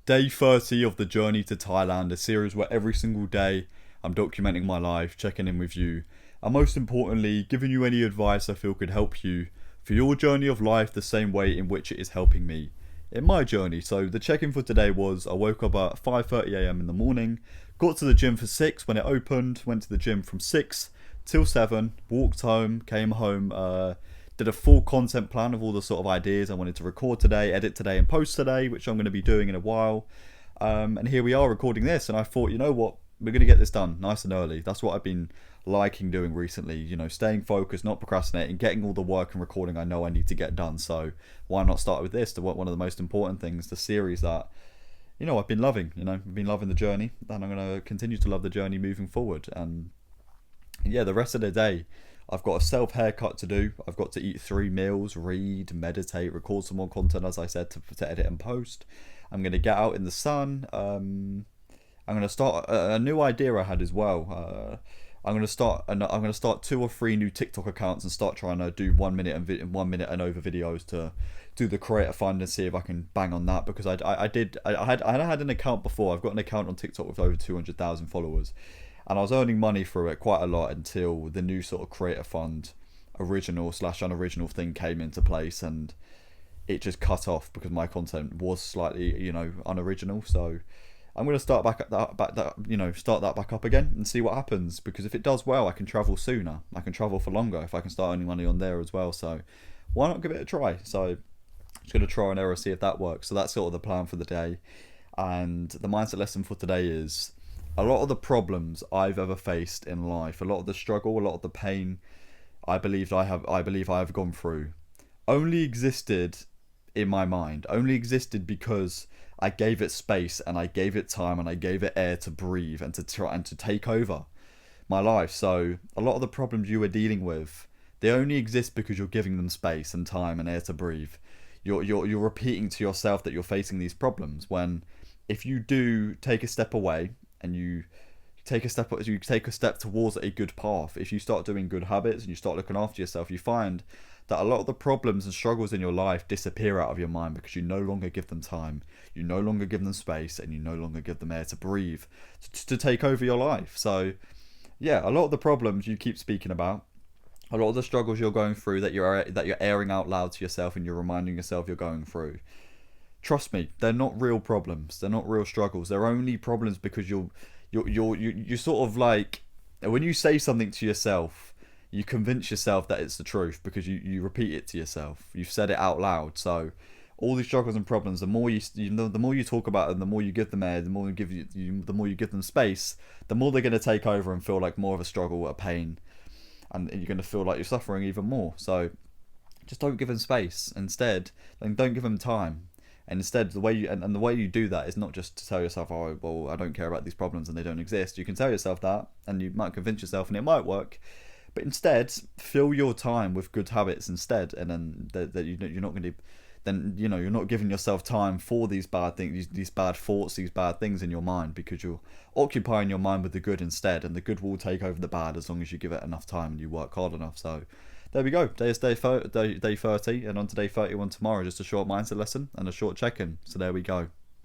day 30 of the journey to Thailand, a series where every single day I'm documenting my life, checking in with you, and most importantly, giving you any advice I feel could help you for your journey of life the same way in which it is helping me in my journey. So the check-in for today was I woke up at 5:30 a.m. in the morning, got to the gym for 6 when it opened, went to the gym from 6 till 7, walked home, came home, did a full content plan of all the sort of ideas I wanted to record today, edit today and post today, which I'm going to be doing in a while. And here we are recording this, and I thought, you know what, we're going to get this done nice and early. That's what I've been liking doing recently, you know, staying focused, not procrastinating, getting all the work and recording I know I need to get done. So why not start with this, one of the most important things, the series that, you know, I've been loving. You know, I've been loving the journey, and I'm going to continue to love the journey moving forward. And yeah, the rest of the day, I've got a self haircut to do. I've got to eat 3 meals, read, meditate, record some more content, as I said, to edit and post. I'm going to get out in the sun. I'm going to start a new idea I had as well. I'm going to start 2 or 3 new TikTok accounts and start trying to do 1 minute and 1 minute and over videos to do the creator fund and see if I can bang on that, because I had an account before. I've got an account on TikTok with over 200,000 followers. And I was earning money through it quite a lot until the new sort of creator fund original/unoriginal thing came into place, and it just cut off because my content was slightly, you know, unoriginal. So I'm going to start start that back up again and see what happens, because if it does well, I can travel sooner. I can travel for longer if I can start earning money on there as well. So why not give it a try? So just going to try and error, see if that works. So that's sort of the plan for the day. And the mindset lesson for today is, a lot of the problems I've ever faced in life, a lot of the struggle, a lot of the pain I believe I have gone through, only existed in my mind, only existed because I gave it space and I gave it time and I gave it air to breathe and to try and to take over my life. So a lot of the problems you are dealing with, they only exist because you're giving them space and time and air to breathe. You're repeating to yourself that you're facing these problems, when if you do take a step away and you take a step towards a good path, if you start doing good habits and you start looking after yourself, you find that a lot of the problems and struggles in your life disappear out of your mind, because you no longer give them time, you no longer give them space, and you no longer give them air to breathe to take over your life. So yeah, a lot of the problems you keep speaking about, a lot of the struggles you're going through that you're airing out loud to yourself and you're reminding yourself you're going through, trust me, they're not real problems. They're not real struggles. They're only problems because you sort of like, when you say something to yourself, you convince yourself that it's the truth because you repeat it to yourself. You've said it out loud. So all these struggles and problems, the more you talk about them, the more you give them air, the more you give them space, the more they're going to take over and feel like more of a struggle, a pain, and you're going to feel like you're suffering even more. So just don't give them space. Instead, then don't give them time. And instead, the way you do that is not just to tell yourself, oh, well, I don't care about these problems and they don't exist. You can tell yourself that, and you might convince yourself, and it might work. But instead, fill your time with good habits instead, and then you're not going to, then you know you're not giving yourself time for these bad things, these bad thoughts, these bad things in your mind, because you're occupying your mind with the good instead, and the good will take over the bad as long as you give it enough time and you work hard enough. So there we go. Day 30, and on to day 31 tomorrow, just a short mindset lesson and a short check-in. So there we go.